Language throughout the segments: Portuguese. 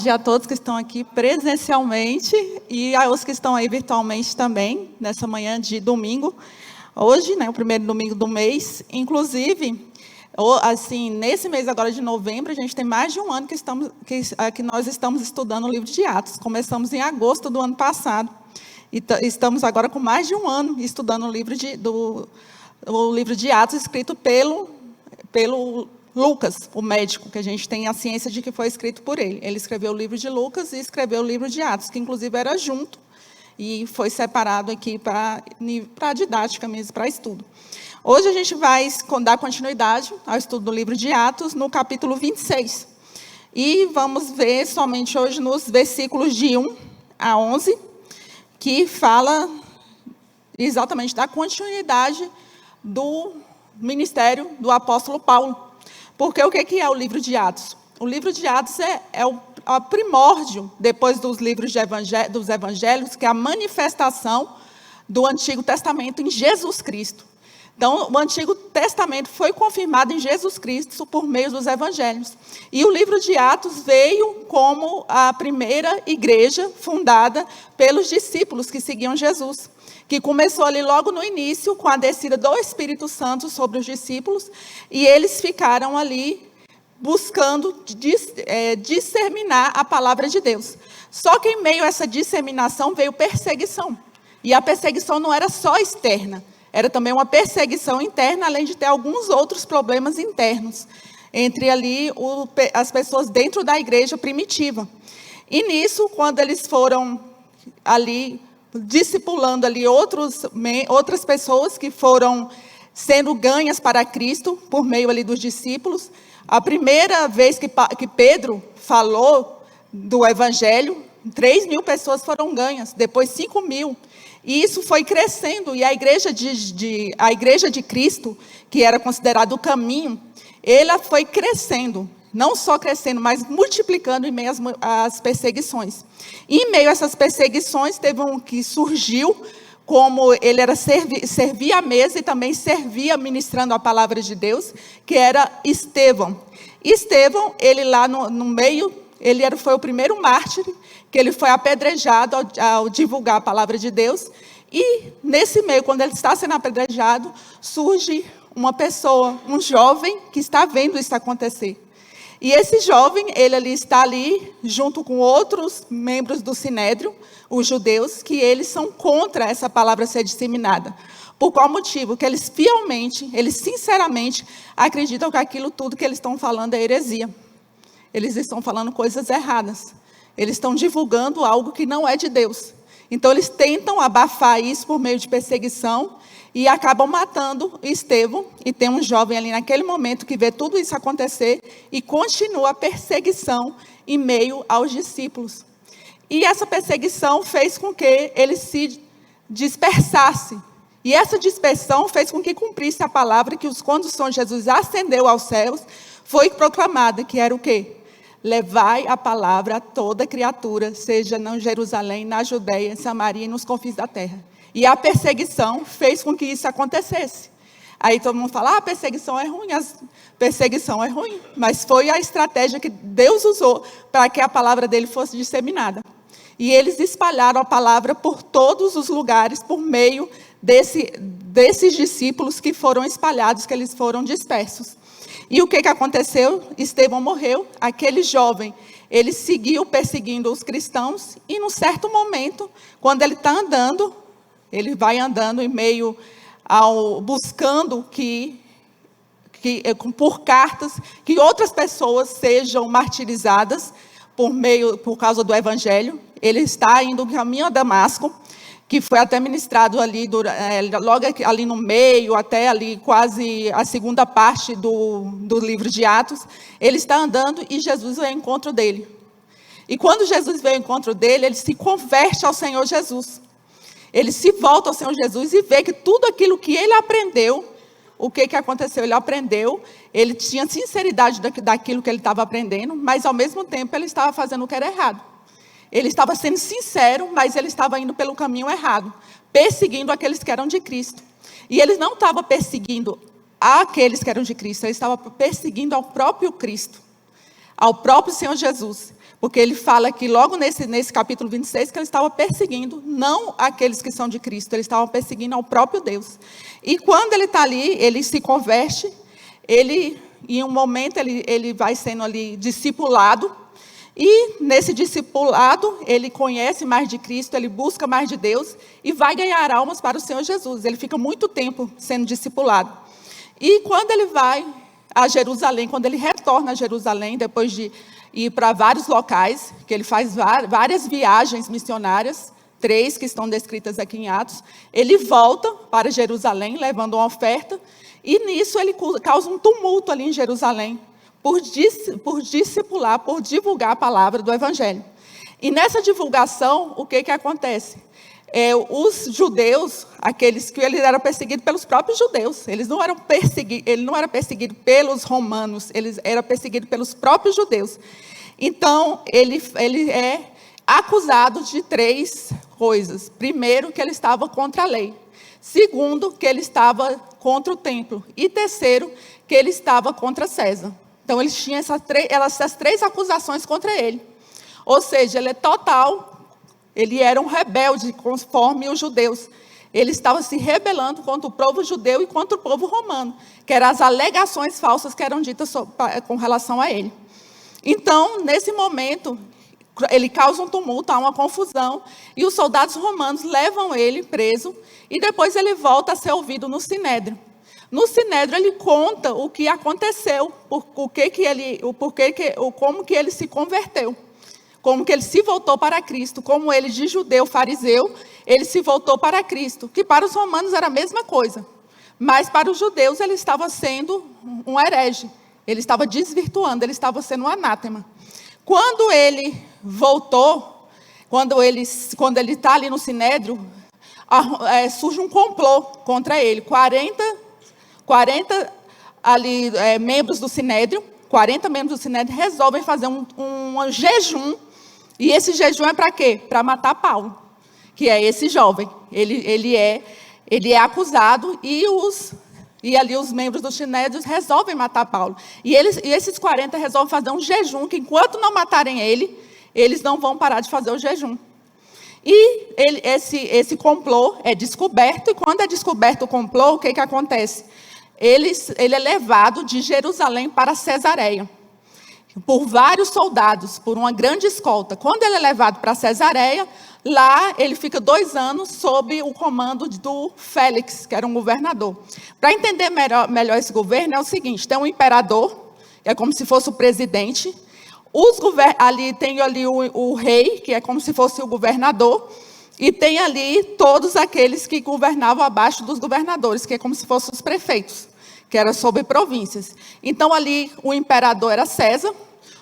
tarde a todos que estão aqui presencialmente e aos que estão aí virtualmente também, nessa manhã de domingo. Hoje, o primeiro domingo do mês. Inclusive, assim, nesse mês agora de novembro, a gente tem mais de um ano que nós estamos estudando o livro de Atos. Começamos em agosto do ano passado. E estamos agora com mais de um ano estudando o livro de Atos, escrito pelo Lucas, o médico, que a gente tem a ciência de que foi escrito por ele. Ele escreveu o livro de Lucas e escreveu o livro de Atos, que inclusive era junto, e foi separado aqui para didática mesmo, para estudo. Hoje a gente vai dar continuidade ao estudo do livro de Atos, no capítulo 26. E vamos ver somente hoje nos versículos de 1 a 11, que fala exatamente da continuidade do ministério do apóstolo Paulo. Porque o que é o livro de Atos? O livro de Atos é o primórdio, depois dos livros dos evangelhos, que é a manifestação do Antigo Testamento em Jesus Cristo. Então, o Antigo Testamento foi confirmado em Jesus Cristo por meio dos evangelhos. E o livro de Atos veio como a primeira igreja fundada pelos discípulos que seguiam Jesus, que começou ali logo no início, com a descida do Espírito Santo sobre os discípulos, e eles ficaram ali buscando disseminar a palavra de Deus. Só que em meio a essa disseminação veio perseguição. E a perseguição não era só externa, era também uma perseguição interna, além de ter alguns outros problemas internos, entre ali as pessoas dentro da igreja primitiva. E nisso, quando eles foram ali discipulando ali outras pessoas que foram sendo ganhas para Cristo por meio ali dos discípulos. A primeira vez que Pedro falou do evangelho, 3.000 pessoas foram ganhas, depois 5.000. E isso foi crescendo, e a igreja de Cristo, que era considerado o caminho, ela foi crescendo. Não só crescendo, mas multiplicando em meio às perseguições. E em meio a essas perseguições, teve um que surgiu, como ele era servia à mesa e também servia ministrando a palavra de Deus, que era Estevão. Estevão, ele lá no meio, foi o primeiro mártir, que ele foi apedrejado ao divulgar a palavra de Deus. E nesse meio, quando ele está sendo apedrejado, surge uma pessoa, um jovem, que está vendo isso acontecer. E esse jovem, ele está ali, junto com outros membros do Sinédrio, os judeus, que eles são contra essa palavra ser disseminada. Por qual motivo? Que eles sinceramente, acreditam que aquilo tudo que eles estão falando é heresia. Eles estão falando coisas erradas. Eles estão divulgando algo que não é de Deus. Então, eles tentam abafar isso por meio de perseguição, e acabam matando Estevão, e tem um jovem ali naquele momento que vê tudo isso acontecer, e continua a perseguição em meio aos discípulos. E essa perseguição fez com que ele se dispersasse. E essa dispersão fez com que cumprisse a palavra que quando o Senhor Jesus ascendeu aos céus, foi proclamada, que era o quê? Levai a palavra a toda criatura, seja em Jerusalém, na Judeia, em Samaria e nos confins da terra. E a perseguição fez com que isso acontecesse. Aí todo mundo fala, a perseguição é ruim. Perseguição é ruim, mas foi a estratégia que Deus usou para que a palavra dele fosse disseminada. E eles espalharam a palavra por todos os lugares, por meio desses discípulos que foram espalhados, que eles foram dispersos. E o que aconteceu? Estevão morreu, aquele jovem, ele seguiu perseguindo os cristãos, e num certo momento, quando ele está andando, ele vai andando em meio buscando por cartas, que outras pessoas sejam martirizadas por causa do evangelho. Ele está indo caminho a Damasco, que foi até ministrado ali, logo ali no meio, até ali quase a segunda parte do livro de Atos. Ele está andando e Jesus veio ao encontro dele. E quando Jesus veio ao encontro dele, ele se converte ao Senhor Jesus. Ele se volta ao Senhor Jesus e vê que tudo aquilo que ele aprendeu, o que aconteceu? Ele aprendeu, ele tinha sinceridade daquilo que ele estava aprendendo, mas ao mesmo tempo ele estava fazendo o que era errado. Ele estava sendo sincero, mas ele estava indo pelo caminho errado, perseguindo aqueles que eram de Cristo. E ele não estava perseguindo aqueles que eram de Cristo, ele estava perseguindo ao próprio Cristo, ao próprio Senhor Jesus. Porque ele fala que logo nesse capítulo 26, que ele estava perseguindo, não aqueles que são de Cristo, ele estava perseguindo ao próprio Deus. E quando ele está ali, ele se converte, em um momento, ele vai sendo ali discipulado, e nesse discipulado, ele conhece mais de Cristo, ele busca mais de Deus, e vai ganhar almas para o Senhor Jesus. Ele fica muito tempo sendo discipulado. E quando ele vai a Jerusalém, quando ele retorna a Jerusalém, depois de ir para vários locais, que ele faz várias viagens missionárias, 3 que estão descritas aqui em Atos, ele volta para Jerusalém, levando uma oferta, e nisso ele causa um tumulto ali em Jerusalém, por discipular, por divulgar a palavra do Evangelho. E nessa divulgação, o que acontece? Os judeus, aqueles que ele era perseguido pelos próprios judeus, ele não era perseguido pelos romanos, ele era perseguido pelos próprios judeus. Então, ele é acusado de 3 coisas. Primeiro, que ele estava contra a lei. Segundo, que ele estava contra o templo. E terceiro, que ele estava contra César. Então, eles tinham essas 3 acusações contra ele. Ou seja, ele era um rebelde, conforme os judeus. Ele estava se rebelando contra o povo judeu e contra o povo romano, que eram as alegações falsas que eram ditas com relação a ele. Então, nesse momento, ele causa um tumulto, há uma confusão, e os soldados romanos levam ele preso, e depois ele volta a ser ouvido no Sinédrio. No Sinédrio, ele conta o que aconteceu, como que ele se converteu. Como que ele se voltou para Cristo, como ele de judeu, fariseu, ele se voltou para Cristo, que para os romanos era a mesma coisa, mas para os judeus ele estava sendo um herege, ele estava desvirtuando, ele estava sendo um anátema. Quando ele voltou, quando ele está ali no Sinédrio, surge um complô contra ele, 40 ali, membros do Sinédrio, 40 membros do Sinédrio resolvem fazer um jejum. E esse jejum é para quê? Para matar Paulo, que é esse jovem. Ele é acusado e ali os membros do Sinédrio resolvem matar Paulo. E esses 40 resolvem fazer um jejum, que enquanto não matarem ele, eles não vão parar de fazer o jejum. E esse complô é descoberto, e quando é descoberto o complô, o que acontece? Ele é levado de Jerusalém para Cesareia, por vários soldados, por uma grande escolta. Quando ele é levado para Cesareia, lá ele fica 2 anos sob o comando do Félix, que era um governador. Para entender melhor esse governo, é o seguinte: tem um imperador, que é como se fosse o presidente, tem ali o rei, que é como se fosse o governador, e tem ali todos aqueles que governavam abaixo dos governadores, que é como se fossem os prefeitos, que era sobre províncias. Então ali o imperador era César,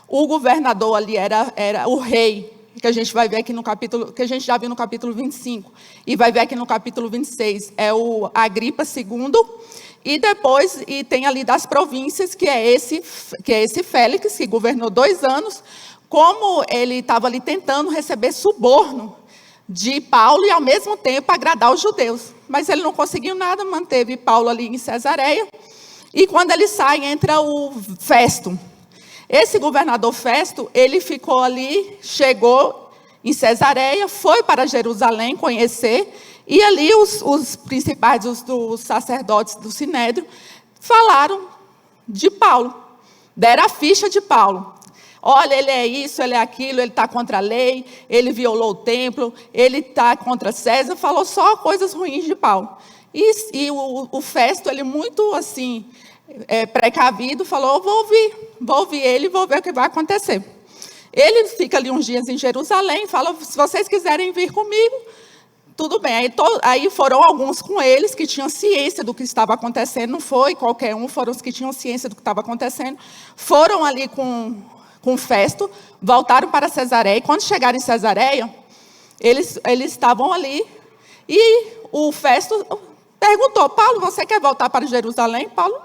o governador ali era o rei, que a gente vai ver aqui no capítulo, que a gente já viu no capítulo 25, e vai ver aqui no capítulo 26, é o Agripa II, e depois tem ali das províncias, que é esse Félix, que governou 2 anos, como ele estava ali tentando receber suborno de Paulo e ao mesmo tempo agradar os judeus. Mas ele não conseguiu nada, manteve Paulo ali em Cesareia, e quando ele sai, entra o Festo. Esse governador Festo, ele ficou ali, chegou em Cesareia, foi para Jerusalém conhecer, e ali os principais dos sacerdotes do Sinédrio falaram de Paulo, deram a ficha de Paulo. Olha, ele é isso, ele é aquilo, ele está contra a lei, ele violou o templo, ele está contra César, falou só coisas ruins de Paulo. E o Festo, ele muito assim, precavido, falou: vou ouvir ele, vou ver o que vai acontecer. Ele fica ali uns dias em Jerusalém, fala: se vocês quiserem vir comigo, tudo bem. Aí foram alguns com eles que tinham ciência do que estava acontecendo, não foi qualquer um, foram os que tinham ciência do que estava acontecendo, foram ali com Festo, voltaram para Cesareia, e quando chegaram em Cesareia, eles estavam ali, e o Festo perguntou: Paulo, você quer voltar para Jerusalém? Paulo: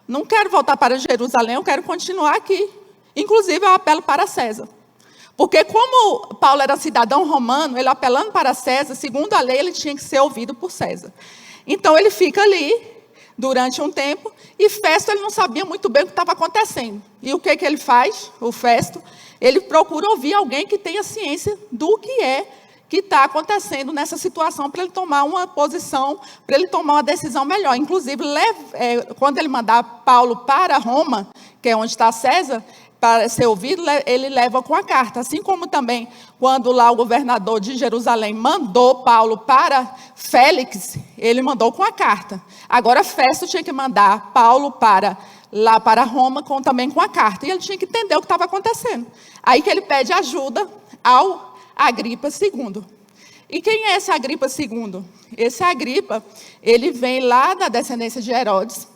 não quero voltar para Jerusalém, eu quero continuar aqui. Inclusive, eu apelo para César. Porque como Paulo era cidadão romano, ele apelando para César, segundo a lei, ele tinha que ser ouvido por César. Então, ele fica ali, durante um tempo, e Festo ele não sabia muito bem o que estava acontecendo. E o que ele faz, o Festo? Ele procura ouvir alguém que tenha ciência do que está acontecendo nessa situação, para ele tomar uma posição, para ele tomar uma decisão melhor. Inclusive, quando ele mandar Paulo para Roma, que é onde está César, para ser ouvido, ele leva com a carta. Assim como também, quando lá o governador de Jerusalém mandou Paulo para Félix, ele mandou com a carta. Agora, Festo tinha que mandar Paulo lá para Roma, também com a carta. E ele tinha que entender o que estava acontecendo. Aí que ele pede ajuda ao Agripa II. E quem é esse Agripa II? Esse Agripa, ele vem lá da descendência de Herodes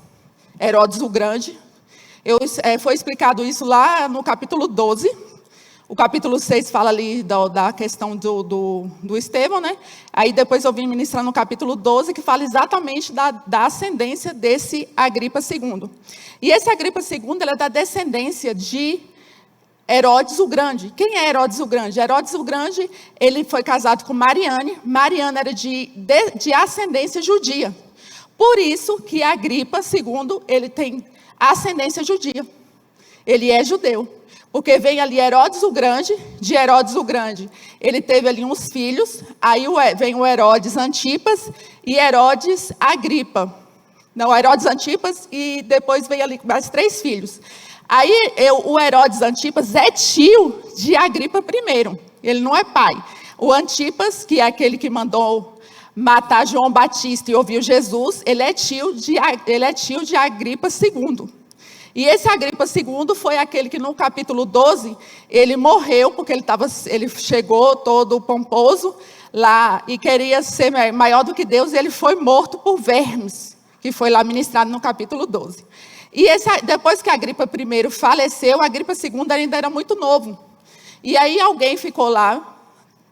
o Grande. Foi explicado isso lá no capítulo 12. O capítulo 6 fala ali da questão do Estevão, né? Aí depois eu vim ministrar no capítulo 12, que fala exatamente da ascendência desse Agripa II. E esse Agripa II, ele é da descendência de Herodes o Grande. Quem é Herodes o Grande? Herodes o Grande, ele foi casado com Mariane. Mariane era de ascendência judia. Por isso que Agripa II, ele tem ascendência judia. Ele é judeu. Porque vem ali Herodes o Grande, de Herodes o Grande. Ele teve ali uns filhos, aí vem o Herodes Antipas e Herodes Agripa. Não, Herodes Antipas e depois vem ali mais 3 filhos. Aí o Herodes Antipas é tio de Agripa I, ele não é pai. O Antipas, que é aquele que mandou matar João Batista e ouviu Jesus, ele é tio de Agripa II. E esse Agripa II foi aquele que no capítulo 12, ele morreu, porque ele chegou todo pomposo lá e queria ser maior do que Deus, e ele foi morto por vermes, que foi lá ministrado no capítulo 12. E depois que Agripa I faleceu, Agripa II ainda era muito novo. E aí alguém ficou lá,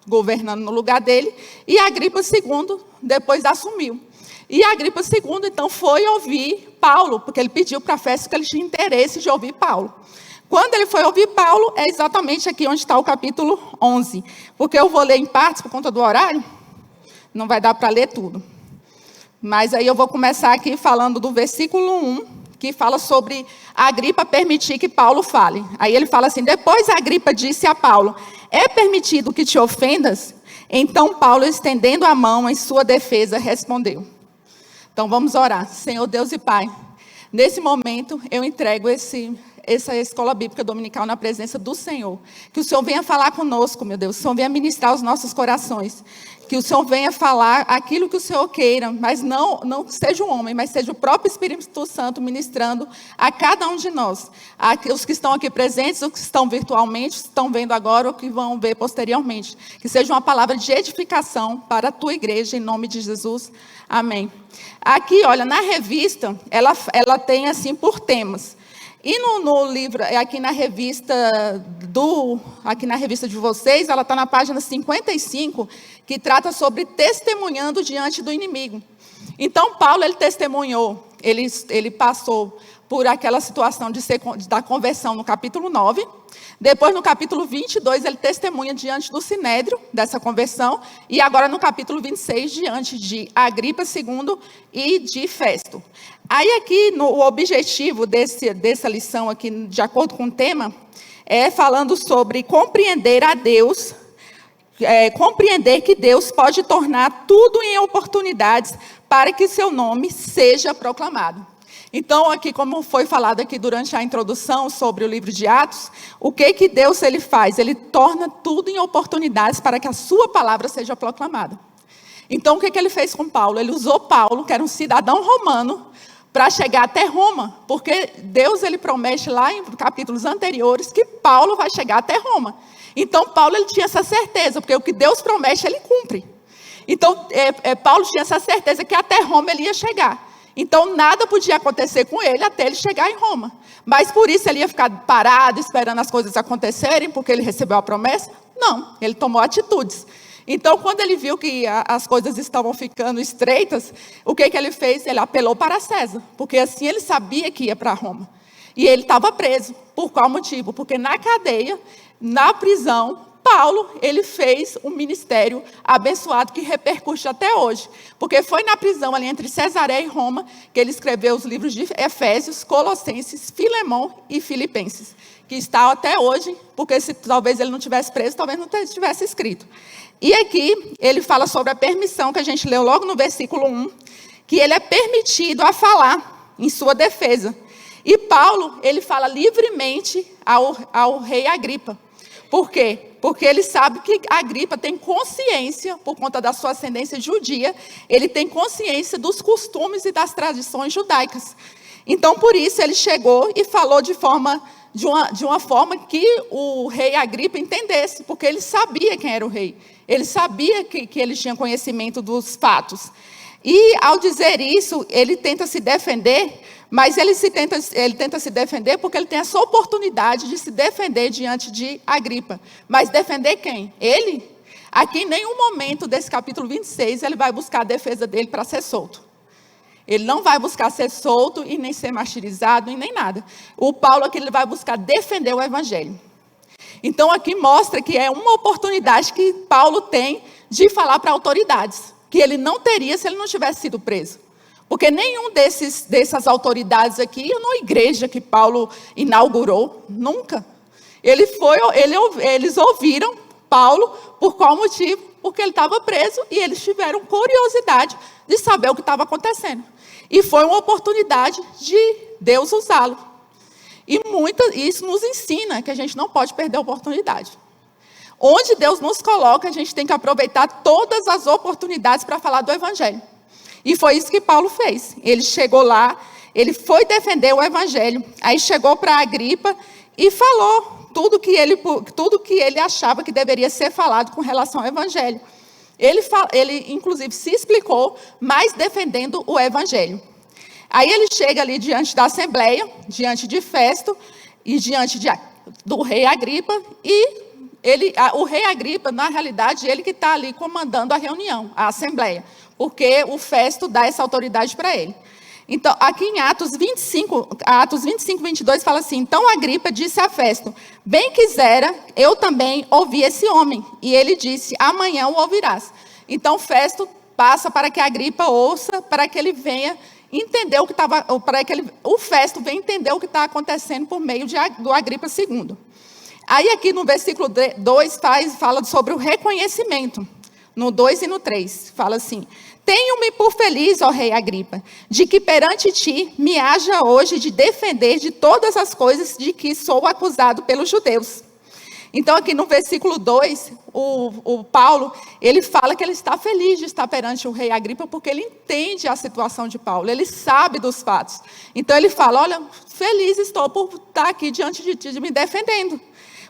governando no lugar dele, e Agripa II depois assumiu. E Agripa II, então, foi ouvir Paulo, porque ele pediu para Festo que ele tinha interesse de ouvir Paulo. Quando ele foi ouvir Paulo, é exatamente aqui onde está o capítulo 11. Porque eu vou ler em partes por conta do horário, não vai dar para ler tudo. Mas aí eu vou começar aqui falando do versículo 1, que fala sobre Agripa permitir que Paulo fale. Aí ele fala assim: depois Agripa disse a Paulo: é permitido que te ofendas? Então Paulo, estendendo a mão em sua defesa, respondeu. Então vamos orar. Senhor Deus e Pai, nesse momento eu entrego essa escola bíblica dominical na presença do Senhor. Que o Senhor venha falar conosco, meu Deus. Que o Senhor venha ministrar os nossos corações. Que o Senhor venha falar aquilo que o Senhor queira, mas não seja um homem, mas seja o próprio Espírito Santo ministrando a cada um de nós. Os que estão aqui presentes, os que estão virtualmente, os que estão vendo agora, ou que vão ver posteriormente. Que seja uma palavra de edificação para a tua igreja, em nome de Jesus. Amém. Aqui, olha, na revista, ela tem assim por temas. E no livro, aqui na revista de vocês, ela está na página 55, que trata sobre testemunhando diante do inimigo. Então, Paulo, ele testemunhou, ele passou por aquela situação da conversão no capítulo 9. Depois, no capítulo 22, ele testemunha diante do Sinédrio, dessa conversão. E agora, no capítulo 26, diante de Agripa II e de Festo. Aí, aqui, o objetivo dessa lição, aqui, de acordo com o tema, é falando sobre compreender a Deus, compreender que Deus pode tornar tudo em oportunidades para que seu nome seja proclamado. Então, aqui, como foi falado aqui durante a introdução sobre o livro de Atos, o que Deus ele faz? Ele torna tudo em oportunidades para que a sua palavra seja proclamada. Então, o que ele fez com Paulo? Ele usou Paulo, que era um cidadão romano, para chegar até Roma, porque Deus ele promete lá em capítulos anteriores que Paulo vai chegar até Roma. Então, Paulo ele tinha essa certeza, porque o que Deus promete, ele cumpre. Então, Paulo tinha essa certeza que até Roma ele ia chegar. Então, nada podia acontecer com ele até ele chegar em Roma. Mas por isso ele ia ficar parado, esperando as coisas acontecerem, porque ele recebeu a promessa? Não, ele tomou atitudes. Então, quando ele viu que as coisas estavam ficando estreitas, o que ele fez? Ele apelou para César, porque assim ele sabia que ia para Roma. E ele estava preso. Por qual motivo? Porque na cadeia, na prisão, Paulo, ele fez um ministério abençoado que repercute até hoje. Porque foi na prisão ali entre Cesareia e Roma que ele escreveu os livros de Efésios, Colossenses, Filemão e Filipenses. Que está até hoje, porque se talvez ele não tivesse preso, talvez não tivesse escrito. E aqui ele fala sobre a permissão, que a gente leu logo no versículo 1, que ele é permitido a falar em sua defesa. E Paulo, ele fala livremente ao rei Agripa. Por quê? Porque ele sabe que Agripa tem consciência, por conta da sua ascendência judia, ele tem consciência dos costumes e das tradições judaicas. Então, por isso, ele chegou e falou de uma forma que o rei Agripa entendesse, porque ele sabia quem era o rei. Ele sabia que ele tinha conhecimento dos fatos. E, ao dizer isso, ele tenta se defender, mas ele tenta se defender porque ele tem essa oportunidade de se defender diante de Agripa. Mas defender quem? Ele? Aqui, em nenhum momento desse capítulo 26, ele vai buscar a defesa dele para ser solto. Ele não vai buscar ser solto e nem ser martirizado e nem nada. O Paulo aqui ele vai buscar defender o evangelho. Então, aqui mostra que é uma oportunidade que Paulo tem de falar para autoridades, que ele não teria se ele não tivesse sido preso. Porque nenhum dessas autoridades aqui, na igreja que Paulo inaugurou, nunca. Eles ouviram Paulo, por qual motivo? Porque ele estava preso e eles tiveram curiosidade de saber o que estava acontecendo. E foi uma oportunidade de Deus usá-lo. E isso nos ensina que a gente não pode perder a oportunidade. Onde Deus nos coloca, a gente tem que aproveitar todas as oportunidades para falar do evangelho. E foi isso que Paulo fez. Ele chegou lá, ele foi defender o evangelho, aí chegou para Agripa e falou tudo que ele achava que deveria ser falado com relação ao evangelho. Ele, inclusive, se explicou, mas defendendo o evangelho. Aí ele chega ali diante da Assembleia, diante de Festo e diante do rei Agripa. E o rei Agripa, na realidade, ele que está ali comandando a reunião, a Assembleia. Porque o Festo dá essa autoridade para ele. Então, aqui em Atos 25, 22, fala assim: então Agripa disse a Festo: bem quisera, eu também ouvi esse homem. E ele disse: amanhã o ouvirás. Então, Festo passa para que Agripa ouça, para que ele venha entender o que estava, o Festo venha entender o que está acontecendo por meio do Agripa II. Aí aqui no versículo 2 fala sobre o reconhecimento. No 2 e no 3, fala assim: tenho-me por feliz, ó rei Agripa, de que perante ti me haja hoje de defender de todas as coisas de que sou acusado pelos judeus. Então, aqui no versículo 2, o Paulo, ele fala que ele está feliz de estar perante o rei Agripa, porque ele entende a situação de Paulo, ele sabe dos fatos. Então, ele fala: olha, feliz estou por estar aqui diante de ti, me defendendo.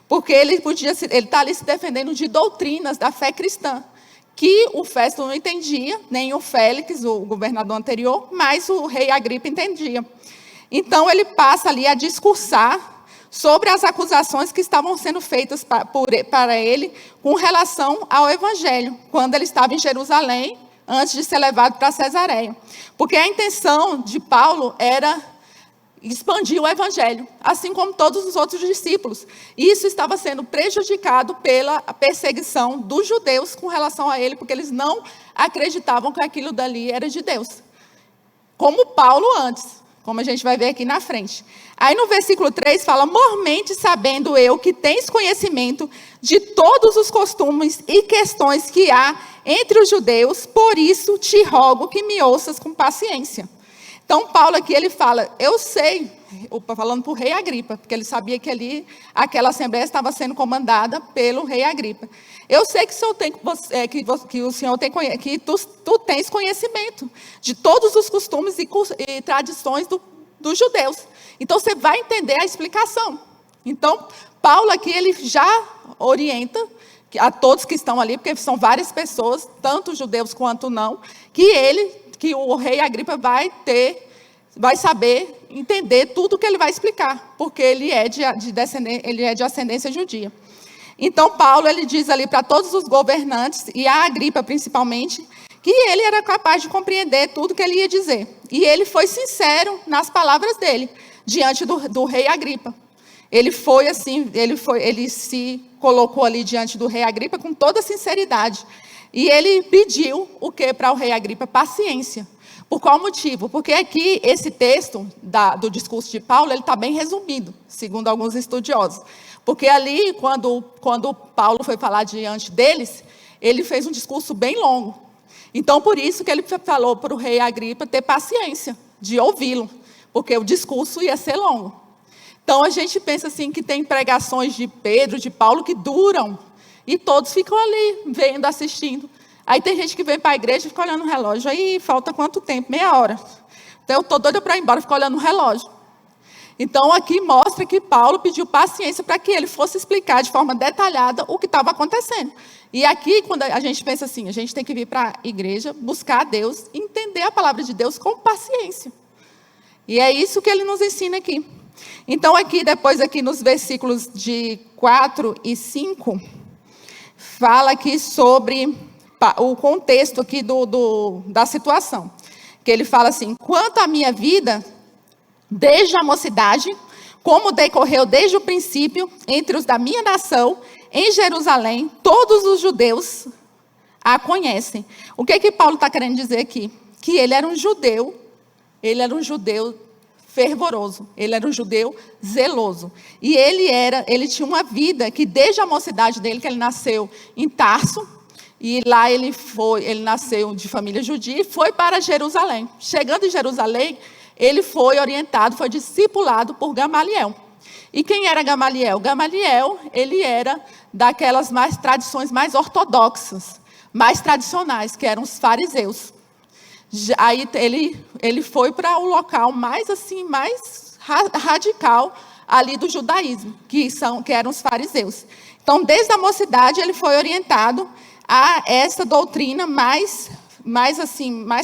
Porque ele está ali se defendendo de doutrinas da fé cristã, que o Festo não entendia, nem o Félix, o governador anterior, mas o rei Agripa entendia. Então, ele passa ali a discursar sobre as acusações que estavam sendo feitas para ele com relação ao evangelho, quando ele estava em Jerusalém, antes de ser levado para Cesareia. Porque a intenção de Paulo era expandir o evangelho, assim como todos os outros discípulos. E isso estava sendo prejudicado pela perseguição dos judeus com relação a ele, porque eles não acreditavam que aquilo dali era de Deus. Como Paulo antes, como a gente vai ver aqui na frente. Aí no versículo 3 fala: mormente sabendo eu que tens conhecimento de todos os costumes e questões que há entre os judeus, por isso te rogo que me ouças com paciência. Então, Paulo aqui, ele fala: eu sei, falando para o rei Agripa, porque ele sabia que ali, aquela assembleia estava sendo comandada pelo rei Agripa. Eu sei que o senhor tem, que tu tens conhecimento de todos os costumes e tradições dos judeus. Então, você vai entender a explicação. Então, Paulo aqui, ele já orienta a todos que estão ali, porque são várias pessoas, tanto judeus quanto não, que o rei Agripa vai saber entender tudo o que ele vai explicar, porque ele é de ascendência judia. Então, Paulo, ele diz ali para todos os governantes, e a Agripa principalmente, que ele era capaz de compreender tudo que ele ia dizer. E ele foi sincero nas palavras dele, diante do rei Agripa. Ele foi assim, ele se colocou ali diante do rei Agripa com toda sinceridade. E ele pediu o que para o rei Agripa? Paciência. Por qual motivo? Porque aqui esse texto do discurso de Paulo, ele está bem resumido, segundo alguns estudiosos. Porque ali, quando Paulo foi falar diante deles, ele fez um discurso bem longo. Então, por isso que ele falou para o rei Agripa ter paciência de ouvi-lo, porque o discurso ia ser longo. Então, a gente pensa assim que tem pregações de Pedro, de Paulo, que duram, e todos ficam ali, vendo, assistindo. Aí tem gente que vem para a igreja e fica olhando o relógio. Aí falta quanto tempo? Meia hora. Então eu estou doida para ir embora, fico olhando o relógio. Então aqui mostra que Paulo pediu paciência para que ele fosse explicar de forma detalhada o que estava acontecendo. E aqui, quando a gente pensa assim, a gente tem que vir para a igreja, buscar a Deus, entender a palavra de Deus com paciência. E é isso que ele nos ensina aqui. Então aqui, depois aqui nos versículos de 4 e 5, fala aqui sobre o contexto aqui da situação. Que ele fala assim: quanto à minha vida, desde a mocidade, como decorreu desde o princípio, entre os da minha nação, em Jerusalém, todos os judeus a conhecem. O que é que Paulo está querendo dizer aqui? Que ele era um judeu fervoroso, ele era um judeu zeloso. E ele tinha uma vida que desde a mocidade dele, que ele nasceu em Tarso, e lá ele nasceu de família judia e foi para Jerusalém. Chegando em Jerusalém, ele foi orientado, foi discipulado por Gamaliel. E quem era Gamaliel? Gamaliel, ele era daquelas tradições mais ortodoxas, mais tradicionais, que eram os fariseus. Aí ele foi para o local mais radical ali do judaísmo, que eram os fariseus. Então, desde a mocidade, ele foi orientado a essa doutrina mais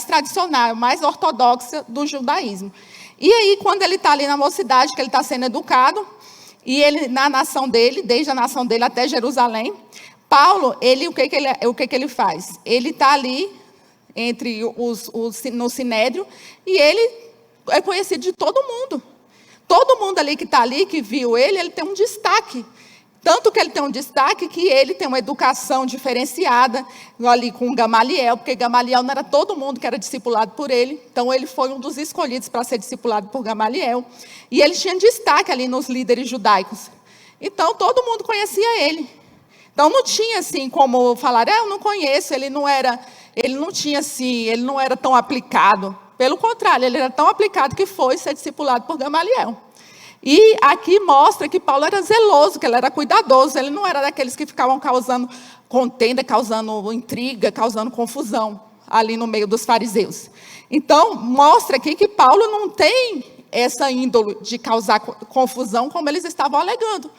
tradicional, mais ortodoxa do judaísmo. E aí, quando ele está ali na mocidade, que ele está sendo educado, e ele, na nação dele, desde a nação dele até Jerusalém, Paulo, o que ele faz? Ele está ali no Sinédrio, e ele é conhecido de todo mundo. Todo mundo ali que está ali, que viu ele tem um destaque. Tanto que ele tem um destaque que ele tem uma educação diferenciada ali com Gamaliel, porque Gamaliel não era todo mundo que era discipulado por ele. Então, ele foi um dos escolhidos para ser discipulado por Gamaliel. E ele tinha destaque ali nos líderes judaicos. Então, todo mundo conhecia ele. Então, não tinha assim como falar, eu não conheço, ele não era tão aplicado. Pelo contrário, ele era tão aplicado que foi ser discipulado por Gamaliel. E aqui mostra que Paulo era zeloso, que ele era cuidadoso. Ele não era daqueles que ficavam causando contenda, causando intriga, causando confusão ali no meio dos fariseus. Então, mostra aqui que Paulo não tem essa índole de causar confusão como eles estavam alegando.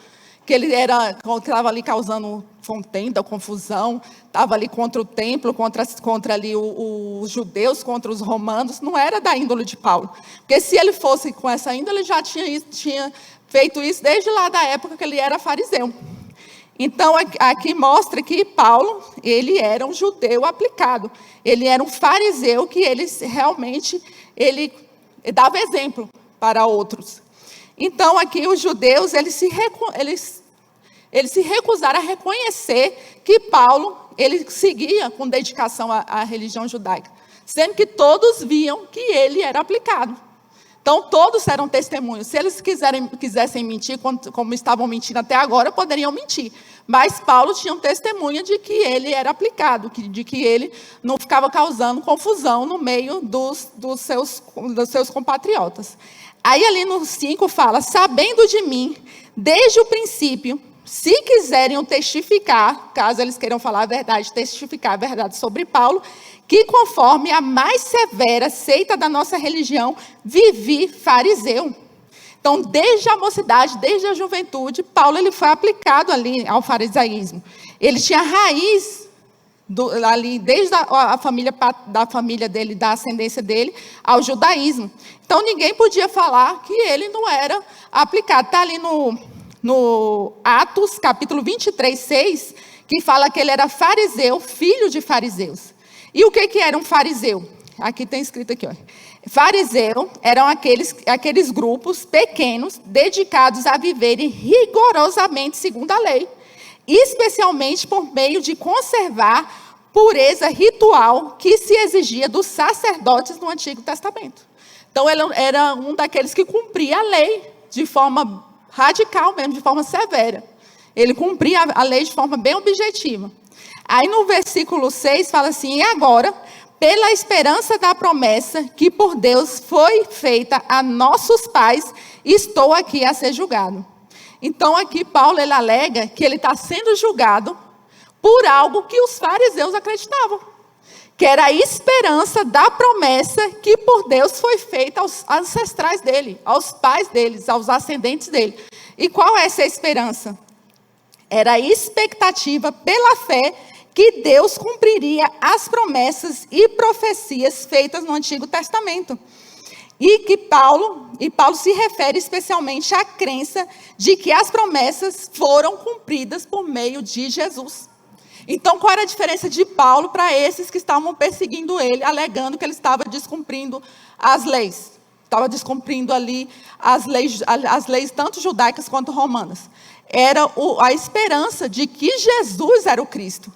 Que ele estava ali causando contenda, confusão, estava ali contra o templo, contra ali os judeus, contra os romanos. Não era da índole de Paulo. Porque se ele fosse com essa índole, ele já tinha feito isso desde lá da época que ele era fariseu. Então, aqui mostra que Paulo, ele era um judeu aplicado. Ele era um fariseu que ele dava exemplo para outros. Então, aqui os judeus, eles se recusaram a reconhecer que Paulo, ele seguia com dedicação à religião judaica, sendo que todos viam que ele era aplicado. Então, todos eram testemunhos. Se eles quisessem mentir, como estavam mentindo até agora, poderiam mentir. Mas Paulo tinha um testemunho de que ele era aplicado, de que ele não ficava causando confusão no meio dos seus compatriotas. Aí ali no 5 fala, sabendo de mim, desde o princípio, se quiserem testificar, caso eles queiram falar a verdade, testificar a verdade sobre Paulo, que conforme a mais severa seita da nossa religião, vivi fariseu. Então, desde a mocidade, desde a juventude, Paulo ele foi aplicado ali ao farisaísmo. Ele tinha raiz ali, desde a família dele, da ascendência dele, ao judaísmo. Então, ninguém podia falar que ele não era aplicado. Está ali no Atos, capítulo 23, 6, que fala que ele era fariseu, filho de fariseus. E o que era um fariseu? aqui tem escrito aqui, ó. Fariseu eram aqueles grupos pequenos dedicados a viverem rigorosamente segundo a lei, especialmente por meio de conservar pureza ritual que se exigia dos sacerdotes no Antigo Testamento. Então, ele era um daqueles que cumpria a lei de forma radical mesmo, de forma severa. Ele cumpria a lei de forma bem objetiva. Aí no versículo 6 fala assim: e agora, pela esperança da promessa que por Deus foi feita a nossos pais, estou aqui a ser julgado. Então aqui Paulo ele alega que ele está sendo julgado por algo que os fariseus acreditavam, que era a esperança da promessa que por Deus foi feita aos ancestrais dele, aos pais deles, aos ascendentes dele. E qual é essa esperança? Era a expectativa pela fé que Deus cumpriria as promessas e profecias feitas no Antigo Testamento. E Paulo se refere especialmente à crença de que as promessas foram cumpridas por meio de Jesus. Então, qual era a diferença de Paulo para esses que estavam perseguindo ele, alegando que ele estava descumprindo as leis? Estava descumprindo ali as leis tanto judaicas quanto romanas. Era a esperança de que Jesus era o Cristo.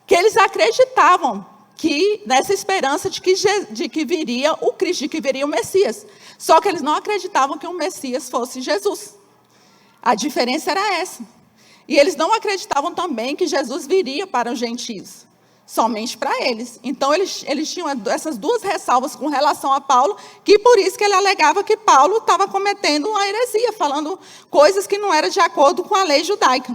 Que eles acreditavam nessa esperança de que viria o Cristo, de que viria o Messias. Só que eles não acreditavam que o Messias fosse Jesus. A diferença era essa. E eles não acreditavam também que Jesus viria para os gentios, somente para eles. Então eles tinham essas duas ressalvas com relação a Paulo, que por isso que ele alegava que Paulo estava cometendo uma heresia, falando coisas que não eram de acordo com a lei judaica.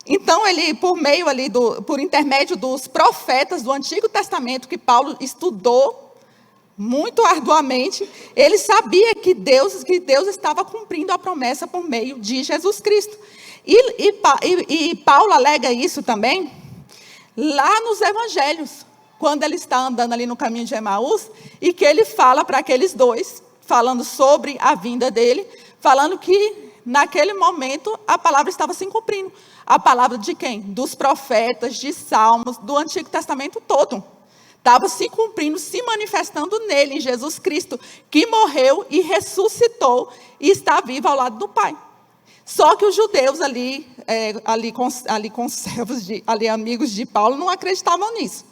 Então, ele, por intermédio dos profetas do Antigo Testamento, que Paulo estudou muito arduamente, ele sabia que Deus estava cumprindo a promessa por meio de Jesus Cristo. E Paulo alega isso também lá nos Evangelhos, quando ele está andando ali no caminho de Emaús, e que ele fala para aqueles dois, falando sobre a vinda dele, falando que naquele momento a palavra estava se cumprindo. A palavra de quem? Dos profetas, de Salmos, do Antigo Testamento todo. Estava se cumprindo, se manifestando nele, em Jesus Cristo, que morreu e ressuscitou e está vivo ao lado do Pai. Só que os judeus amigos de Paulo, não acreditavam nisso.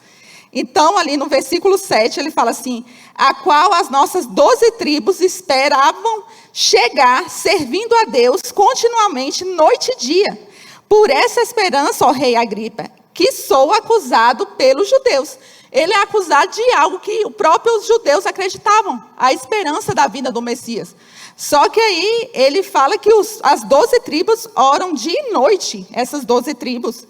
Então, ali no versículo 7, ele fala assim: a qual as nossas 12 tribos esperavam chegar, servindo a Deus continuamente, noite e dia. Por essa esperança, ó rei Agripa, que sou acusado pelos judeus. Ele é acusado de algo que os próprios judeus acreditavam, a esperança da vinda do Messias. Só que aí ele fala que as 12 tribos oram dia e noite, essas 12 tribos,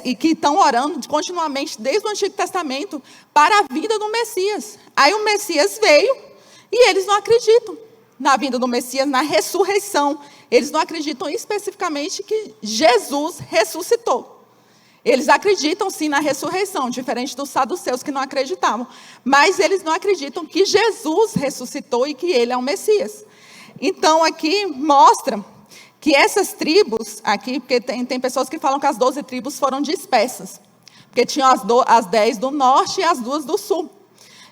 e que estão orando continuamente desde o Antigo Testamento para a vinda do Messias. Aí o Messias veio e eles não acreditam na vinda do Messias, na ressurreição. Eles não acreditam especificamente que Jesus ressuscitou. Eles acreditam sim na ressurreição, diferente dos saduceus que não acreditavam. Mas eles não acreditam que Jesus ressuscitou e que ele é o Messias. Então aqui mostra que essas tribos, aqui, porque tem pessoas que falam que as 12 tribos foram dispersas. Porque tinham as 10 do norte e as 2 do sul.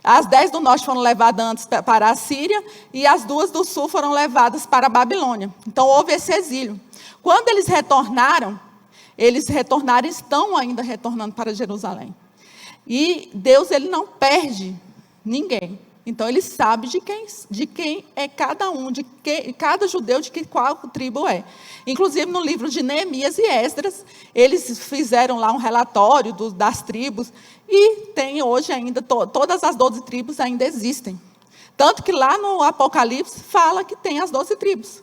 As 10 do norte foram levadas antes para a Síria e as 2 do sul foram levadas para a Babilônia. Então houve esse exílio. Quando eles retornaram e estão ainda retornando para Jerusalém. E Deus, ele não perde ninguém. Então ele sabe de quem é cada um, cada judeu, qual tribo é. Inclusive no livro de Neemias e Esdras, eles fizeram lá um relatório das tribos, e tem hoje ainda, todas as 12 tribos ainda existem. Tanto que lá no Apocalipse fala que tem as 12 tribos.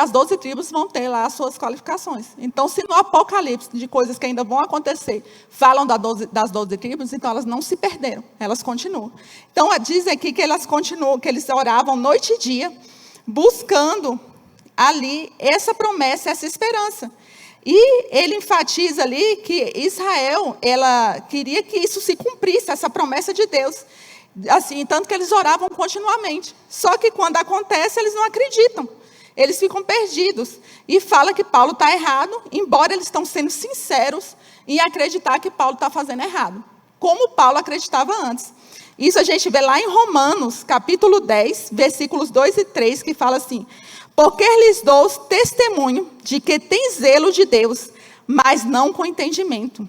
As 12 tribos vão ter lá as suas qualificações. Então, se no Apocalipse, de coisas que ainda vão acontecer, falam das 12 tribos, então elas não se perderam, elas continuam. Então, diz aqui que elas continuam, que eles oravam noite e dia, buscando ali essa promessa, essa esperança. E ele enfatiza ali que Israel, ela queria que isso se cumprisse, essa promessa de Deus. Assim, tanto que eles oravam continuamente. Só que quando acontece, eles não acreditam. Eles ficam perdidos. E fala que Paulo está errado, embora eles estão sendo sinceros em acreditar que Paulo está fazendo errado. Como Paulo acreditava antes. Isso a gente vê lá em Romanos, capítulo 10, versículos 2 e 3, que fala assim: porque lhes dou testemunho de que tem zelo de Deus, mas não com entendimento.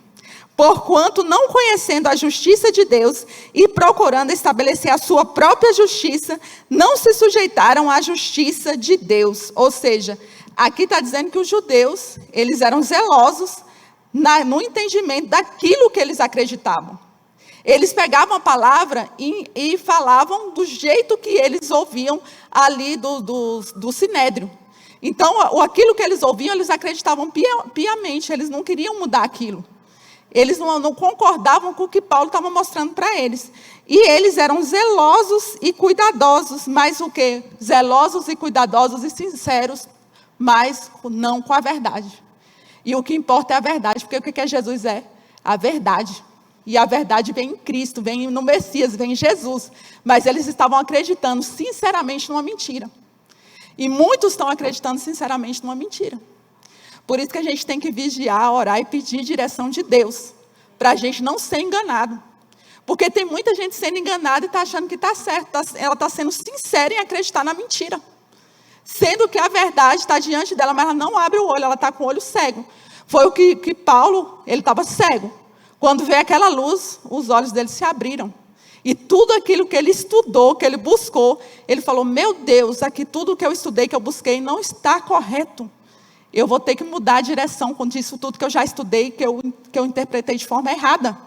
Porquanto, não conhecendo a justiça de Deus e procurando estabelecer a sua própria justiça, não se sujeitaram à justiça de Deus. Ou seja, aqui está dizendo que os judeus, eles eram zelosos no entendimento daquilo que eles acreditavam. Eles pegavam a palavra e falavam do jeito que eles ouviam ali do Sinédrio. Então, aquilo que eles ouviam, eles acreditavam piamente, eles não queriam mudar aquilo. Eles não concordavam com o que Paulo estava mostrando para eles. E eles eram zelosos e cuidadosos, mas o quê? Zelosos e cuidadosos e sinceros, mas não com a verdade. E o que importa é a verdade, porque o que Jesus é? A verdade. E a verdade vem em Cristo, vem no Messias, vem em Jesus. Mas eles estavam acreditando sinceramente numa mentira. E muitos estão acreditando sinceramente numa mentira. Por isso que a gente tem que vigiar, orar e pedir direção de Deus, para a gente não ser enganado. Porque tem muita gente sendo enganada e está achando que está certo. Ela está sendo sincera em acreditar na mentira. Sendo que a verdade está diante dela, mas ela não abre o olho, ela está com o olho cego. Foi o que Paulo, ele estava cego. Quando veio aquela luz, os olhos dele se abriram. E tudo aquilo que ele estudou, que ele buscou, ele falou: meu Deus, aqui tudo que eu estudei, que eu busquei, não está correto. Eu vou ter que mudar a direção com isso tudo que eu já estudei, que eu interpretei de forma errada.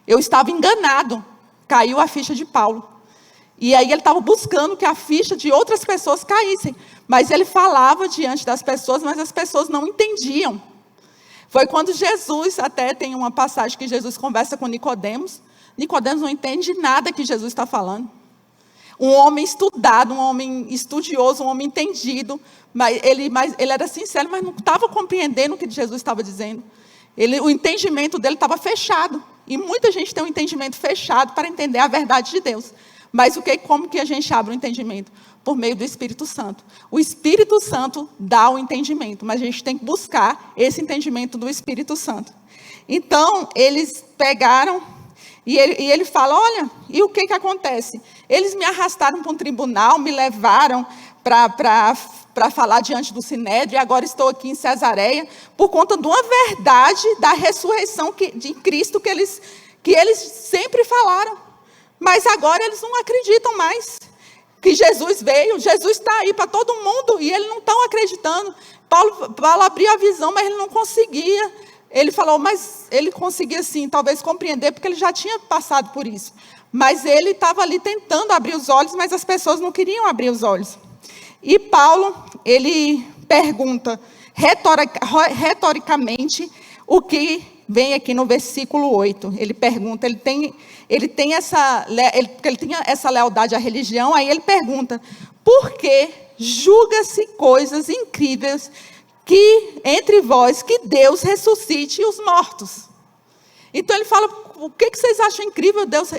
Eu estava enganado. Caiu a ficha de Paulo. E aí ele estava buscando que a ficha de outras pessoas caíssem. Mas ele falava diante das pessoas, mas as pessoas não entendiam. Foi quando Jesus, até tem uma passagem que Jesus conversa com Nicodemos. Nicodemos não entende nada que Jesus está falando. Um homem estudado, um homem estudioso, um homem entendido, mas ele era sincero, mas não estava compreendendo o que Jesus estava dizendo. O entendimento dele estava fechado. E muita gente tem um entendimento fechado para entender a verdade de Deus. Mas como que a gente abre o entendimento? Por meio do Espírito Santo. O Espírito Santo dá o entendimento, mas a gente tem que buscar esse entendimento do Espírito Santo. Então, eles pegaram... E ele fala: olha, e o que acontece? Eles me arrastaram para um tribunal, me levaram para falar diante do Sinédrio, e agora estou aqui em Cesareia, por conta de uma verdade da ressurreição de Cristo que eles sempre falaram. Mas agora eles não acreditam mais que Jesus veio, Jesus está aí para todo mundo, e eles não estão acreditando. Paulo abriu a visão, mas ele não conseguia. Ele falou, mas ele conseguia sim, talvez compreender, porque ele já tinha passado por isso. Mas ele estava ali tentando abrir os olhos, mas as pessoas não queriam abrir os olhos. E Paulo, ele pergunta retoricamente o que vem aqui no versículo 8. Ele pergunta, ele tem essa lealdade à religião, aí ele pergunta: por que julga-se coisas incríveis que entre vós, que Deus ressuscite os mortos? Então ele fala: o que vocês acham incrível Deus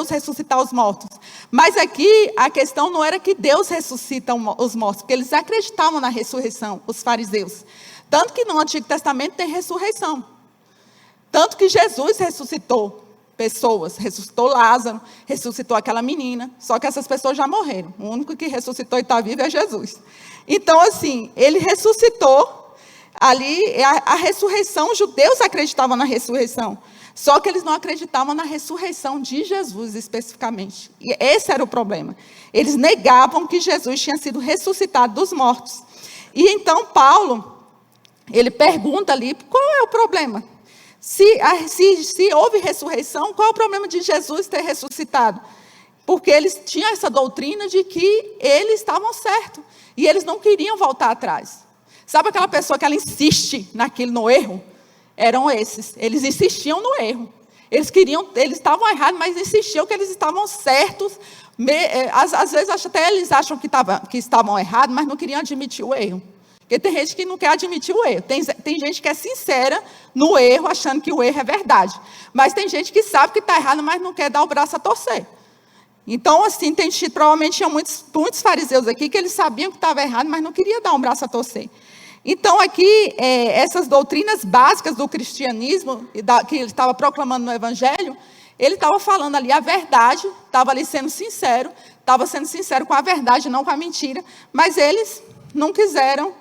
ressuscitar os mortos? Mas aqui a questão não era que Deus ressuscita os mortos, porque eles acreditavam na ressurreição, os fariseus. Tanto que no Antigo Testamento tem ressurreição. Tanto que Jesus ressuscitou pessoas, ressuscitou Lázaro, ressuscitou aquela menina, só que essas pessoas já morreram. O único que ressuscitou e está vivo é Jesus. Então, assim, ele ressuscitou ali, a ressurreição, os judeus acreditavam na ressurreição, só que eles não acreditavam na ressurreição de Jesus especificamente. E esse era o problema. Eles negavam que Jesus tinha sido ressuscitado dos mortos. E então Paulo, ele pergunta ali, qual é o problema? Se houve ressurreição, qual é o problema de Jesus ter ressuscitado? Porque eles tinham essa doutrina de que eles estavam certos. E eles não queriam voltar atrás. Sabe aquela pessoa que ela insiste no erro? Eram esses. Eles insistiam no erro. Eles estavam errados, mas insistiam que eles estavam certos. Às vezes até eles acham que estavam errados, mas não queriam admitir o erro. Porque tem gente que não quer admitir o erro. Tem gente que é sincera no erro, achando que o erro é verdade. Mas tem gente que sabe que está errado, mas não quer dar o braço a torcer. Então, assim, provavelmente tinha muitos fariseus aqui que eles sabiam que estava errado, mas não queriam dar um braço a torcer. Então, aqui, essas doutrinas básicas do cristianismo, que ele estava proclamando no Evangelho, Ele estava falando ali a verdade, estava ali sendo sincero com a verdade, não com a mentira, mas eles não quiseram,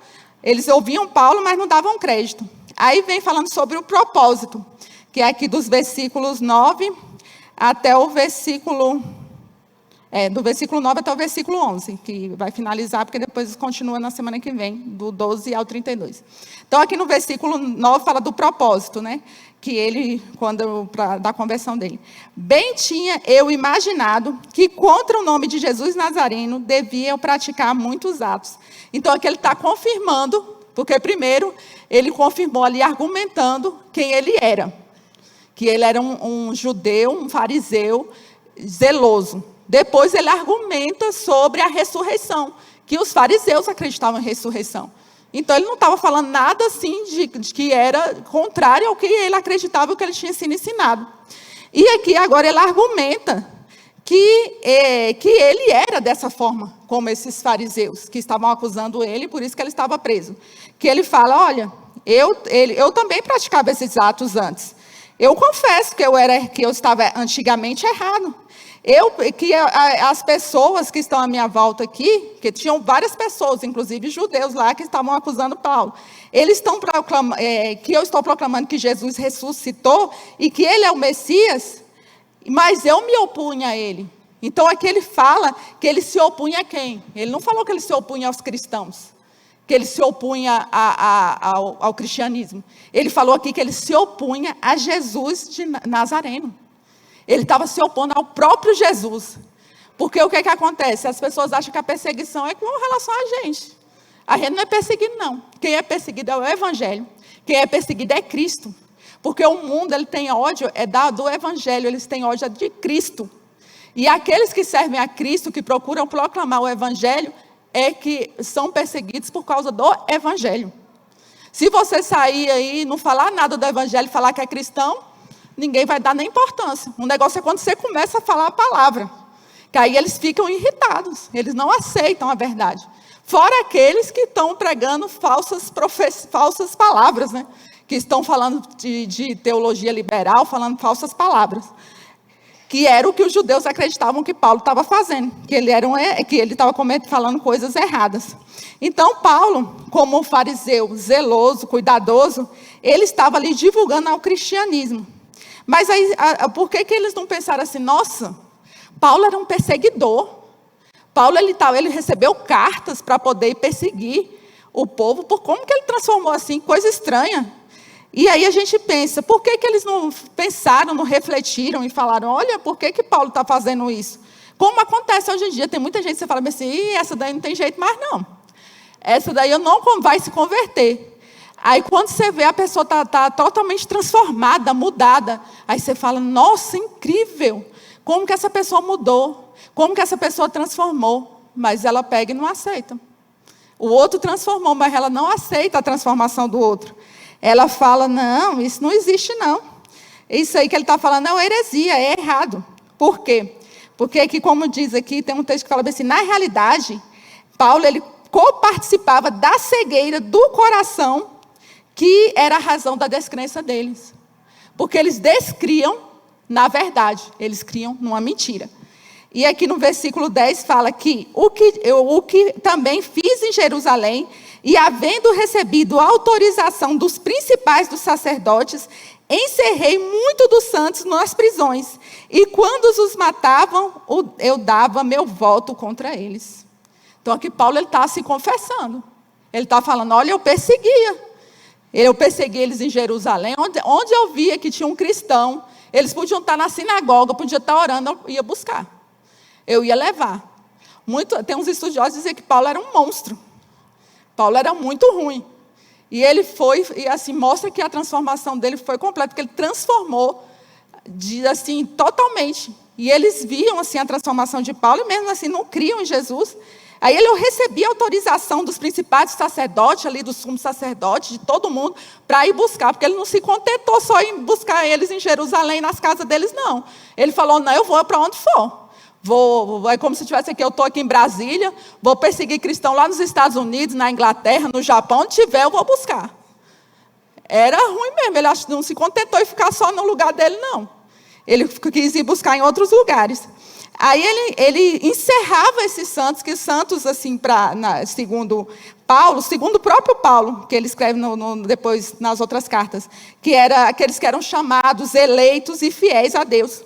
eles ouviam Paulo, mas não davam crédito. Aí vem falando sobre o propósito, que é aqui dos versículos 9 até o versículo... do versículo 9 até o versículo 11, que vai finalizar, porque depois continua na semana que vem, do 12 ao 32. Então, aqui no versículo 9 fala do propósito, né? Que ele, da conversão dele. Bem tinha eu imaginado que contra o nome de Jesus Nazareno deviam praticar muitos atos. Então, aqui ele está confirmando, porque primeiro ele confirmou ali, argumentando quem ele era. Que ele era um judeu, um fariseu zeloso. Depois ele argumenta sobre a ressurreição, que os fariseus acreditavam em ressurreição. Então ele não estava falando nada assim de que era contrário ao que ele acreditava, o que ele tinha sido ensinado. E aqui agora ele argumenta que ele era dessa forma, como esses fariseus que estavam acusando ele, por isso que ele estava preso. Que ele fala, olha, eu também praticava esses atos antes. Eu confesso que eu estava antigamente errado. As pessoas que estão à minha volta aqui, que tinham várias pessoas, inclusive judeus lá, que estavam acusando Paulo. Eles estão proclamando, que eu estou proclamando que Jesus ressuscitou e que ele é o Messias, mas eu me opunha a ele. Então aqui ele fala que ele se opunha a quem? Ele não falou que ele se opunha aos cristãos, que ele se opunha ao cristianismo. Ele falou aqui que ele se opunha a Jesus de Nazareno. Ele estava se opondo ao próprio Jesus. Porque o que acontece? As pessoas acham que a perseguição é com relação a gente. A gente não é perseguido, não. Quem é perseguido é o Evangelho. Quem é perseguido é Cristo. Porque o mundo, ele tem ódio, do Evangelho, eles têm ódio de Cristo. E aqueles que servem a Cristo, que procuram proclamar o Evangelho, é que são perseguidos por causa do Evangelho. Se você sair aí e não falar nada do Evangelho, falar que é cristão, ninguém vai dar nem importância. O negócio é quando você começa a falar a palavra. Que aí eles ficam irritados. Eles não aceitam a verdade. Fora aqueles que estão pregando falsas palavras, né? Que estão falando de teologia liberal, falando falsas palavras. Que era o que os judeus acreditavam que Paulo estava fazendo. Que ele estava falando coisas erradas. Então, Paulo, como fariseu zeloso, cuidadoso, ele estava ali divulgando ao cristianismo. Mas aí, por que eles não pensaram assim, nossa, Paulo era um perseguidor. Paulo, ele recebeu cartas para poder perseguir o povo. Por como que ele transformou assim? Coisa estranha. E aí a gente pensa, por que eles não pensaram, não refletiram e falaram, olha, por que Paulo está fazendo isso? Como acontece hoje em dia, tem muita gente que você fala assim, essa daí não tem jeito mais não. Essa daí não vai se converter. Aí quando você vê a pessoa tá totalmente transformada, mudada, aí você fala, nossa, incrível, como que essa pessoa mudou, como que essa pessoa transformou, mas ela pega e não aceita. O outro transformou, mas ela não aceita a transformação do outro. Ela fala, não, isso não existe não. Isso aí que ele está falando é uma heresia, é errado. Por quê? Porque aqui, como diz aqui, tem um texto que fala assim, na realidade, Paulo, ele coparticipava da cegueira do coração, que era a razão da descrença deles. Porque eles descriam na verdade, eles criam numa mentira. E aqui no versículo 10 fala que o que também fiz em Jerusalém, e havendo recebido a autorização dos principais dos sacerdotes, encerrei muito dos santos nas prisões, e quando os matavam, eu dava meu voto contra eles. Então aqui Paulo está se confessando. Ele está falando, olha, eu persegui eles em Jerusalém, onde eu via que tinha um cristão, eles podiam estar na sinagoga, podiam estar orando, eu ia buscar. Eu ia levar. Tem uns estudiosos que dizem que Paulo era um monstro. Paulo era muito ruim. E ele foi, e assim, mostra que a transformação dele foi completa, porque ele transformou, assim, totalmente. E eles viam, assim, a transformação de Paulo, e mesmo assim não criam em Jesus. Aí ele recebia autorização dos principais sacerdotes, ali, dos sumos sacerdotes, de todo mundo, para ir buscar, porque ele não se contentou só em buscar eles em Jerusalém, nas casas deles, não. Ele falou, não, eu vou para onde for. É como se tivesse aqui, eu estou aqui em Brasília, vou perseguir cristão lá nos Estados Unidos, na Inglaterra, no Japão, onde tiver, eu vou buscar. Era ruim mesmo, ele não se contentou em ficar só no lugar dele, não. Ele quis ir buscar em outros lugares. Aí ele encerrava esses santos, que santos, assim, segundo Paulo, segundo o próprio Paulo, que ele escreve depois nas outras cartas, que era aqueles que eram chamados, eleitos e fiéis a Deus.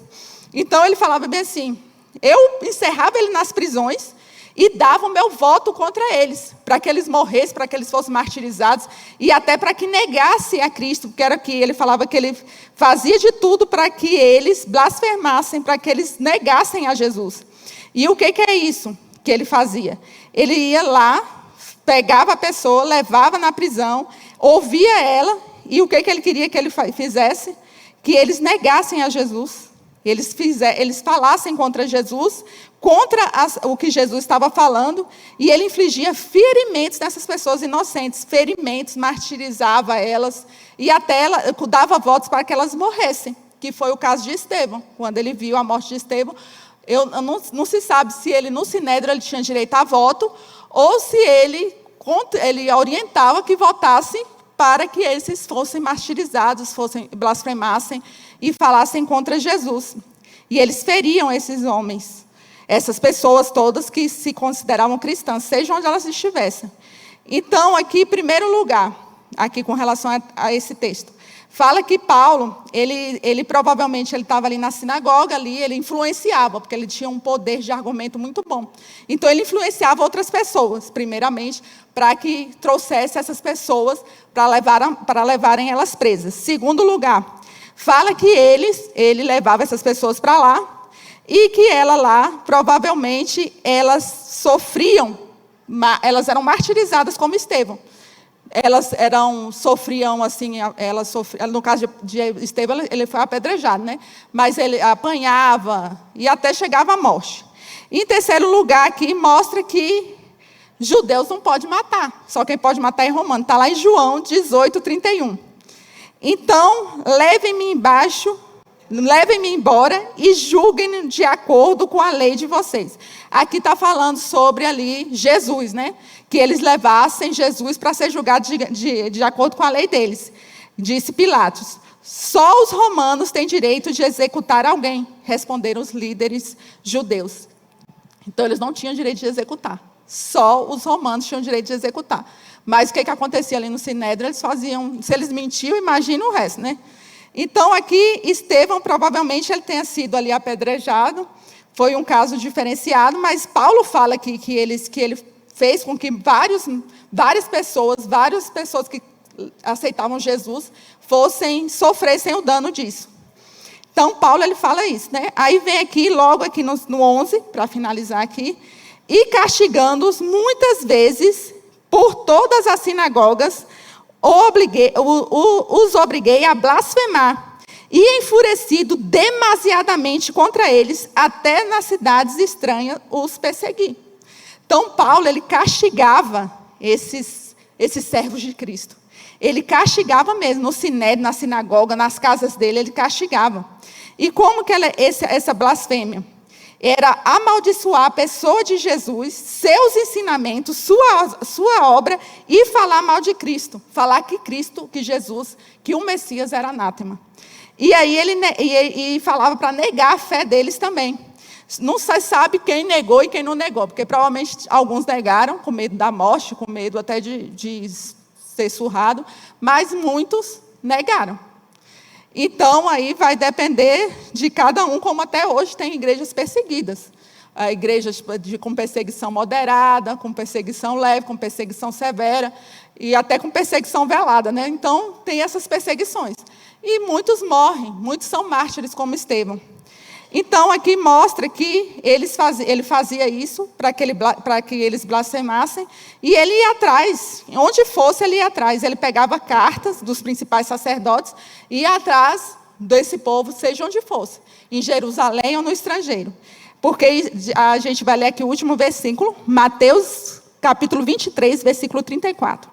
Então ele falava bem assim, eu encerrava ele nas prisões e dava o meu voto contra eles, para que eles morressem, para que eles fossem martirizados, e até para que negassem a Cristo, porque era que ele falava que ele fazia de tudo para que eles blasfemassem, para que eles negassem a Jesus. E o que é isso que ele fazia? Ele ia lá, pegava a pessoa, levava na prisão, ouvia ela, e o que ele queria que ele fizesse? Que eles negassem a Jesus. Eles falassem contra Jesus, contra o que Jesus estava falando, e ele infligia ferimentos nessas pessoas inocentes, ferimentos, martirizava elas, e até dava votos para que elas morressem, que foi o caso de Estevão. Quando ele viu a morte de Estevão, não se sabe se ele, no Sinédrio, ele tinha direito a voto, ou se ele orientava que votassem para que esses fossem martirizados, blasfemassem e falassem contra Jesus. E eles feriam esses homens, essas pessoas todas que se consideravam cristãs, seja onde elas estivessem. Então, aqui, em primeiro lugar, aqui com relação a esse texto, fala que Paulo, ele provavelmente estava ali na sinagoga, ele influenciava, porque ele tinha um poder de argumento muito bom. Então, ele influenciava outras pessoas, primeiramente, para que trouxesse essas pessoas para levarem elas presas. Segundo lugar, fala que ele levava essas pessoas para lá, e que provavelmente, elas sofriam, elas eram martirizadas como Estevão. Elas sofriam, assim, no caso de Estevão, ele foi apedrejado, né? Mas ele apanhava e até chegava à morte. Em terceiro lugar, aqui, mostra que judeus não pode matar. Só quem pode matar é romano. Está lá em João 18:31. Então, levem-me embora e julguem de acordo com a lei de vocês. Aqui está falando sobre ali Jesus, né? Que eles levassem Jesus para ser julgado de acordo com a lei deles. Disse Pilatos, só os romanos têm direito de executar alguém, responderam os líderes judeus. Então, eles não tinham direito de executar. Só os romanos tinham direito de executar. Mas o que acontecia ali no Sinédrio? Eles faziam, se eles mentiam, imagina o resto, né? Então, aqui, Estevão, provavelmente, ele tenha sido ali apedrejado. Foi um caso diferenciado, mas Paulo fala aqui que ele fez com que várias pessoas que aceitavam Jesus, sofressem o dano disso. Então, Paulo, ele fala isso, né? Aí vem aqui, logo aqui no 11, para finalizar aqui, e castigando-os muitas vezes por todas as sinagogas, os obriguei a blasfemar, e enfurecido demasiadamente contra eles, até nas cidades estranhas os persegui. Então, Paulo, ele castigava esses servos de Cristo. Ele castigava mesmo, no Sinédrio, na sinagoga, nas casas dele, ele castigava. E como que essa blasfêmia? Era amaldiçoar a pessoa de Jesus, seus ensinamentos, sua obra, e falar mal de Cristo. Falar que Jesus, que o Messias era anátema. E aí ele falava para negar a fé deles também. Não se sabe quem negou e quem não negou, porque provavelmente alguns negaram, com medo da morte, com medo até de ser surrado, mas muitos negaram. Então, aí vai depender de cada um, como até hoje tem igrejas perseguidas. Igrejas com perseguição moderada, com perseguição leve, com perseguição severa, e até com perseguição velada, né? Então, tem essas perseguições. E muitos morrem, muitos são mártires, como Estevão. Então, aqui mostra que ele fazia isso para que eles blasfemassem, e ele ia atrás, onde fosse ele ia atrás. Ele pegava cartas dos principais sacerdotes e ia atrás desse povo, seja onde fosse, em Jerusalém ou no estrangeiro. Porque a gente vai ler aqui o último versículo, Mateus capítulo 23, versículo 34.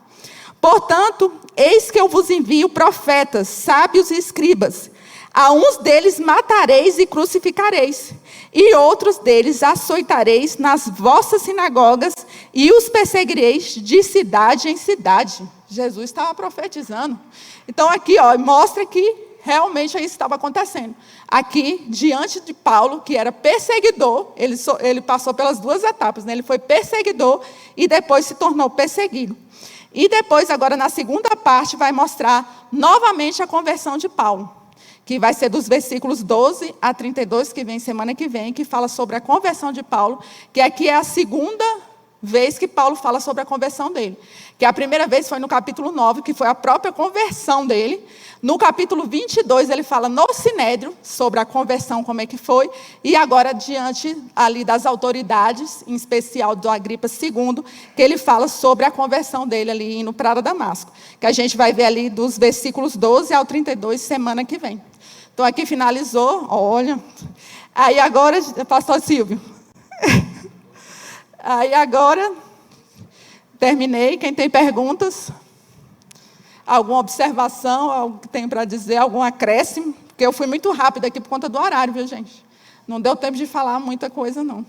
Portanto, eis que eu vos envio profetas, sábios e escribas. A uns deles matareis e crucificareis, e outros deles açoitareis nas vossas sinagogas, e os perseguireis de cidade em cidade. Jesus estava profetizando. Então aqui, mostra que realmente isso estava acontecendo. Aqui, diante de Paulo, que era perseguidor, ele passou pelas duas etapas, né? Ele foi perseguidor e depois se tornou perseguido. E depois, agora na segunda parte, vai mostrar novamente a conversão de Paulo, que vai ser dos versículos 12 a 32, que vem semana que vem, que fala sobre a conversão de Paulo, que aqui é a segunda vez que Paulo fala sobre a conversão dele. Que a primeira vez foi no capítulo 9, que foi a própria conversão dele. No capítulo 22, ele fala no Sinédrio, sobre a conversão, como é que foi. E agora, diante ali das autoridades, em especial do Agripa II, que ele fala sobre a conversão dele ali indo para Damasco. Que a gente vai ver ali dos versículos 12 ao 32, semana que vem. Então, aqui finalizou, olha. Aí agora, pastor Silvio. Aí agora, terminei. Quem tem perguntas? Alguma observação? Algo que tem para dizer? Algum acréscimo? Porque eu fui muito rápida aqui por conta do horário, viu, gente? Não deu tempo de falar muita coisa, não.